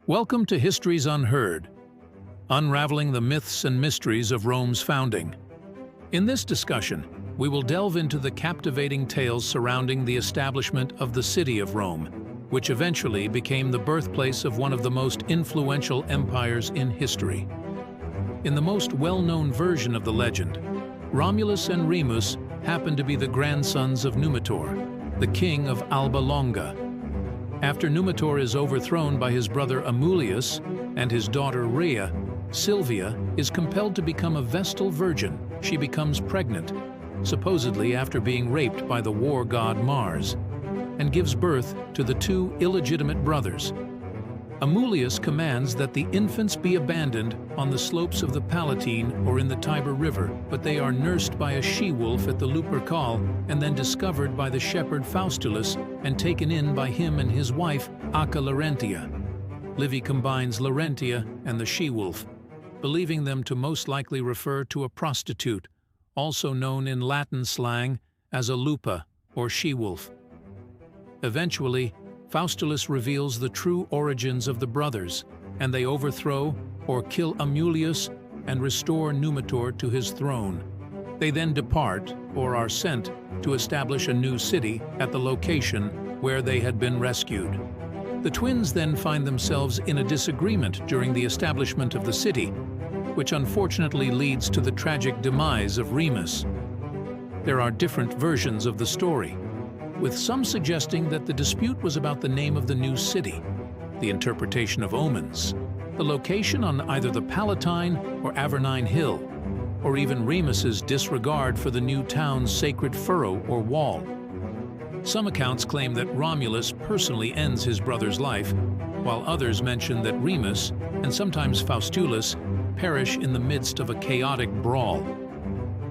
Welcome to History's Unheard, unraveling the myths and mysteries of Rome's founding. In this discussion, we will delve into the captivating tales surrounding the establishment of the city of Rome, which eventually became the birthplace of one of the most influential empires in history. In the most well-known version of the legend, Romulus and Remus happened to be the grandsons of Numitor, the king of Alba Longa. After Numitor is overthrown by his brother Amulius and his daughter Rhea, Silvia is compelled to become a Vestal virgin. She becomes pregnant, supposedly after being raped by the war god Mars, and gives birth to the two illegitimate brothers. Amulius commands that the infants be abandoned on the slopes of the Palatine or in the Tiber River, but they are nursed by a she-wolf at the Lupercal and then discovered by the shepherd Faustulus and taken in by him and his wife, Acca Larentia. Livy combines Larentia and the she-wolf, believing them to most likely refer to a prostitute, also known in Latin slang as a lupa or she-wolf. Eventually, Faustulus reveals the true origins of the brothers, and they overthrow or kill Amulius and restore Numitor to his throne. They then depart, or are sent, to establish a new city at the location where they had been rescued. The twins then find themselves in a disagreement during the establishment of the city, which unfortunately leads to the tragic demise of Remus. There are different versions of the story, with some suggesting that the dispute was about the name of the new city, the interpretation of omens, the location on either the Palatine or Avernine Hill, or even Remus's disregard for the new town's sacred furrow or wall. Some accounts claim that Romulus personally ends his brother's life, while others mention that Remus, and sometimes Faustulus, perish in the midst of a chaotic brawl.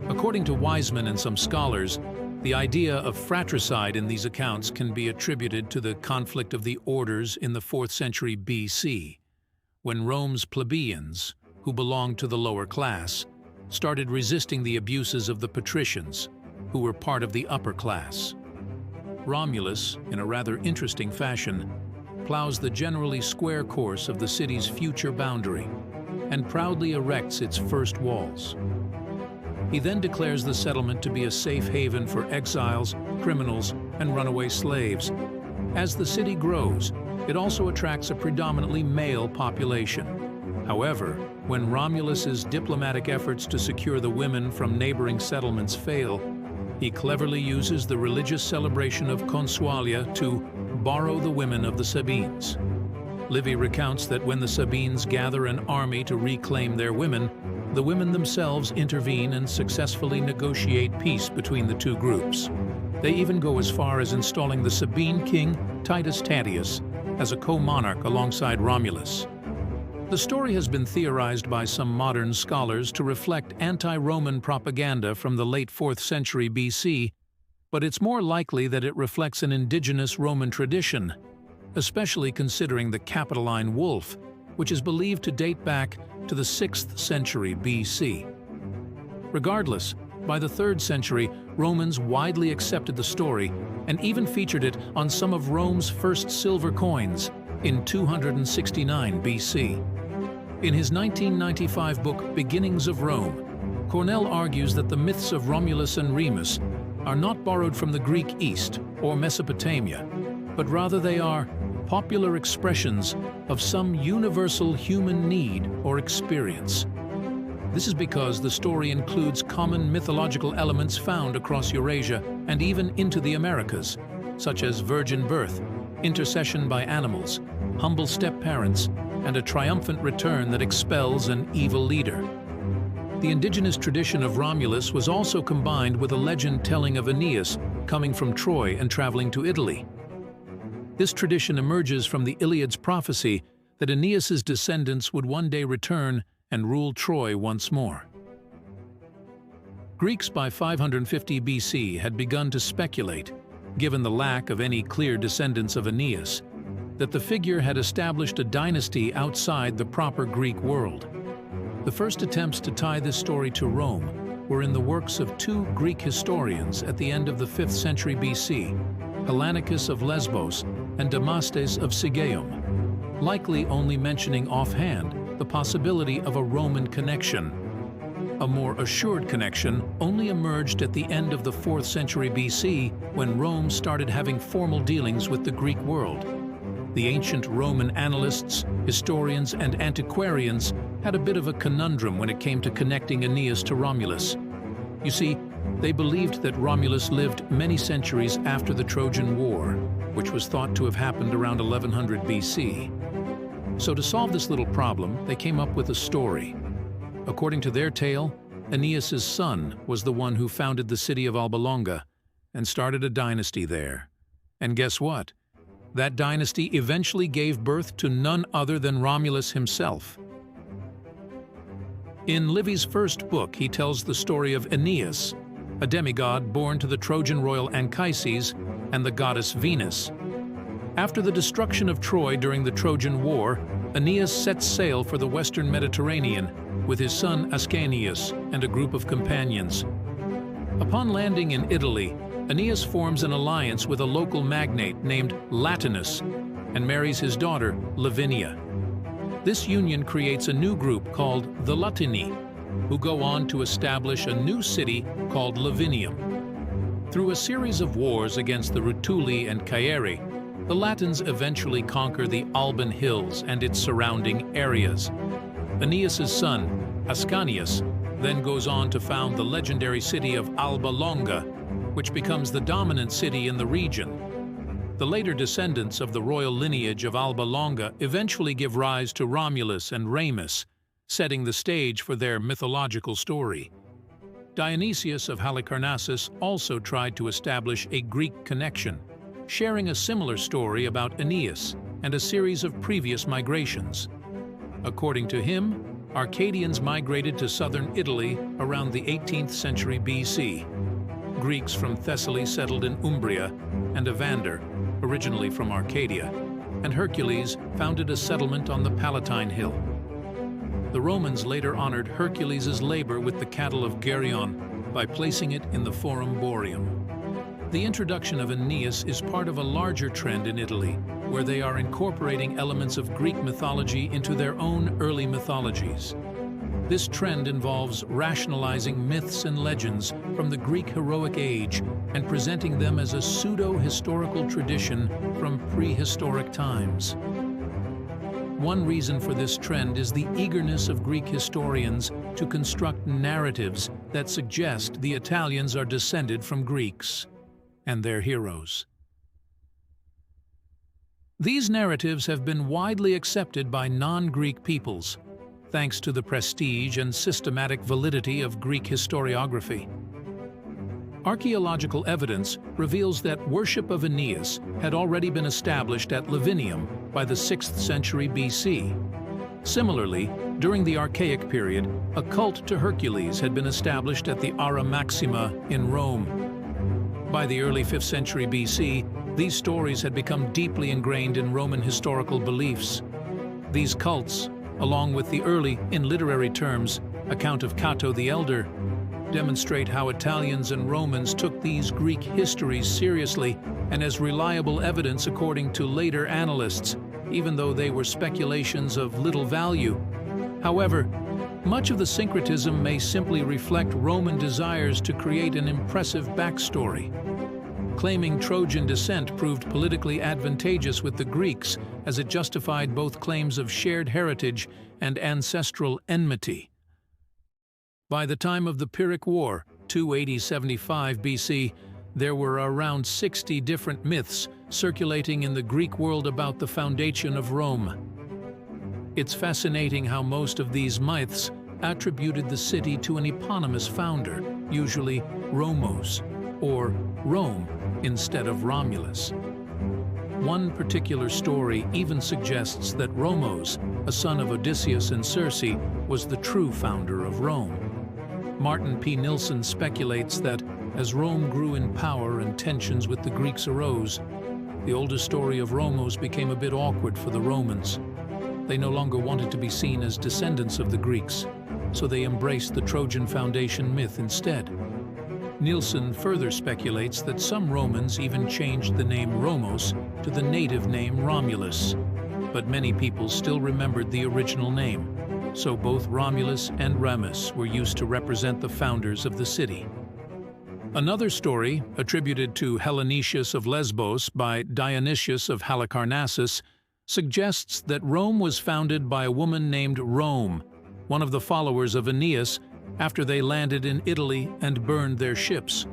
According to Wiseman and some scholars, the idea of fratricide in these accounts can be attributed to the conflict of the orders in the 4th century BC, when Rome's plebeians, who belonged to the lower class, started resisting the abuses of the patricians, who were part of the upper class. Romulus, in a rather interesting fashion, plows the generally square course of the city's future boundary and proudly erects its first walls. He then declares the settlement to be a safe haven for exiles, criminals, and runaway slaves. As the city grows, it also attracts a predominantly male population. However, when Romulus's diplomatic efforts to secure the women from neighboring settlements fail, he cleverly uses the religious celebration of Consualia to borrow the women of the Sabines. Livy recounts that when the Sabines gather an army to reclaim their women, the women themselves intervene and successfully negotiate peace between the two groups. They even go as far as installing the Sabine king, Titus Tatius, as a co-monarch alongside Romulus. The story has been theorized by some modern scholars to reflect anti-Roman propaganda from the late 4th century BC, but it's more likely that it reflects an indigenous Roman tradition, especially considering the Capitoline wolf, which is believed to date back to the 6th century BC. Regardless, by the 3rd century, Romans widely accepted the story and even featured it on some of Rome's first silver coins in 269 BC. In his 1995 book, Beginnings of Rome, Cornell argues that the myths of Romulus and Remus are not borrowed from the Greek East or Mesopotamia, but rather they are popular expressions of some universal human need or experience. This is because the story includes common mythological elements found across Eurasia and even into the Americas, such as virgin birth, intercession by animals, humble step-parents, and a triumphant return that expels an evil leader. The indigenous tradition of Romulus was also combined with a legend telling of Aeneas coming from Troy and traveling to Italy. This tradition emerges from the Iliad's prophecy that Aeneas's descendants would one day return and rule Troy once more. Greeks by 550 BC had begun to speculate, given the lack of any clear descendants of Aeneas, that the figure had established a dynasty outside the proper Greek world. The first attempts to tie this story to Rome were in the works of two Greek historians at the end of the 5th century BC, Hellanicus of Lesbos and Damastes of Sigeum. likely only mentioning offhand the possibility of a Roman connection. A more assured connection only emerged at the end of the 4th century BC when Rome started having formal dealings with the Greek world. The ancient Roman annalists, historians, and antiquarians had a bit of a conundrum when it came to connecting Aeneas to Romulus. You see, they believed that Romulus lived many centuries after the Trojan War, which was thought to have happened around 1100 BC. So to solve this little problem, they came up with a story. According to their tale, Aeneas' son was the one who founded the city of Alba Longa and started a dynasty there. And guess what? That dynasty eventually gave birth to none other than Romulus himself. In Livy's first book, he tells the story of Aeneas, a demigod born to the Trojan royal Anchises and the goddess Venus. After the destruction of Troy during the Trojan War, Aeneas sets sail for the western Mediterranean with his son Ascanius and a group of companions. Upon landing in Italy, Aeneas forms an alliance with a local magnate named Latinus and marries his daughter, Lavinia. This union creates a new group called the Latini, who go on to establish a new city called Lavinium. Through a series of wars against the Rutuli and Caeri, the Latins eventually conquer the Alban Hills and its surrounding areas. Aeneas' son, Ascanius, then goes on to found the legendary city of Alba Longa, which becomes the dominant city in the region. The later descendants of the royal lineage of Alba Longa eventually give rise to Romulus and Remus, setting the stage for their mythological story. Dionysius of Halicarnassus also tried to establish a Greek connection, sharing a similar story about Aeneas and a series of previous migrations. According to him, Arcadians migrated to southern Italy around the 18th century BC. Greeks from Thessaly settled in Umbria, and Evander, originally from Arcadia, and Hercules founded a settlement on the Palatine Hill. The Romans later honored Hercules' labor with the cattle of Geryon by placing it in the Forum Boarium. The introduction of Aeneas is part of a larger trend in Italy, where they are incorporating elements of Greek mythology into their own early mythologies. This trend involves rationalizing myths and legends from the Greek heroic age and presenting them as a pseudo-historical tradition from prehistoric times. One reason for this trend is the eagerness of Greek historians to construct narratives that suggest the Italians are descended from Greeks and their heroes. These narratives have been widely accepted by non-Greek peoples, thanks to the prestige and systematic validity of Greek historiography. Archaeological evidence reveals that worship of Aeneas had already been established at Lavinium by the 6th century BC. Similarly, during the Archaic period, a cult to Hercules had been established at the Ara Maxima in Rome. By the early 5th century BC, these stories had become deeply ingrained in Roman historical beliefs. These cults, along with the early, in literary terms, account of Cato the Elder, demonstrate how Italians and Romans took these Greek histories seriously and as reliable evidence according to later annalists, even though they were speculations of little value. However, much of the syncretism may simply reflect Roman desires to create an impressive backstory. Claiming Trojan descent proved politically advantageous with the Greeks, as it justified both claims of shared heritage and ancestral enmity. By the time of the Pyrrhic War, 280-75 BC, there were around 60 different myths circulating in the Greek world about the foundation of Rome. It's fascinating how most of these myths attributed the city to an eponymous founder, usually Romos, or Rome, instead of Romulus. One particular story even suggests that Romos, a son of Odysseus and Circe, was the true founder of Rome. Martin P. Nilsson speculates that as Rome grew in power and tensions with the Greeks arose, the older story of Romos became a bit awkward for the Romans. They no longer wanted to be seen as descendants of the Greeks, so they embraced the Trojan foundation myth instead. Nilsson further speculates that some Romans even changed the name Romos to the native name Romulus. but many people still remembered the original name, so both Romulus and Remus were used to represent the founders of the city. Another story, attributed to Hellenetius of Lesbos by Dionysius of Halicarnassus, suggests that Rome was founded by a woman named Rome, one of the followers of Aeneas, after they landed in Italy and burned their ships.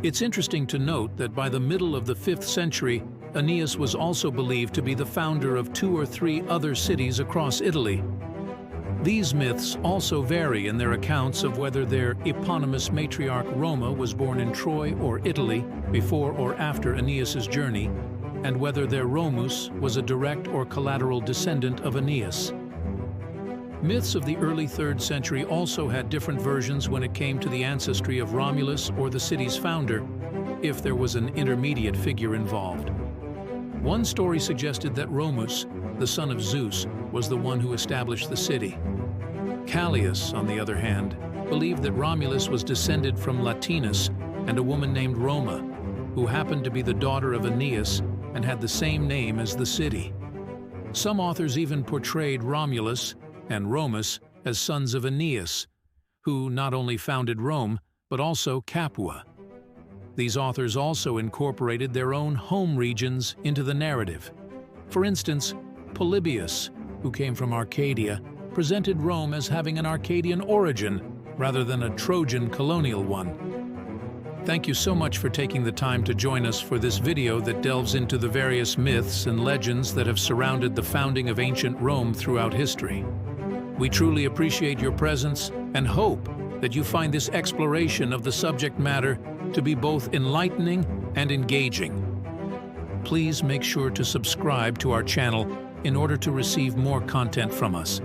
It's interesting to note that by the middle of the 5th century, Aeneas was also believed to be the founder of 2 or 3 other cities across Italy. These myths also vary in their accounts of whether their eponymous matriarch Roma was born in Troy or Italy before or after Aeneas's journey, and whether their Romus was a direct or collateral descendant of Aeneas. Myths of the early 3rd century also had different versions when it came to the ancestry of Romulus or the city's founder, if there was an intermediate figure involved. One story suggested that Romus, the son of Zeus, was the one who established the city. Callias, on the other hand, believed that Romulus was descended from Latinus and a woman named Roma, who happened to be the daughter of Aeneas and had the same name as the city. Some authors even portrayed Romulus and Remus as sons of Aeneas, who not only founded Rome, but also Capua. These authors also incorporated their own home regions into the narrative. For instance, Polybius, who came from Arcadia, presented Rome as having an Arcadian origin rather than a Trojan colonial one. Thank you so much for taking the time to join us for this video that delves into the various myths and legends that have surrounded the founding of ancient Rome throughout history. We truly appreciate your presence and hope that you find this exploration of the subject matter to be both enlightening and engaging. Please make sure to subscribe to our channel in order to receive more content from us.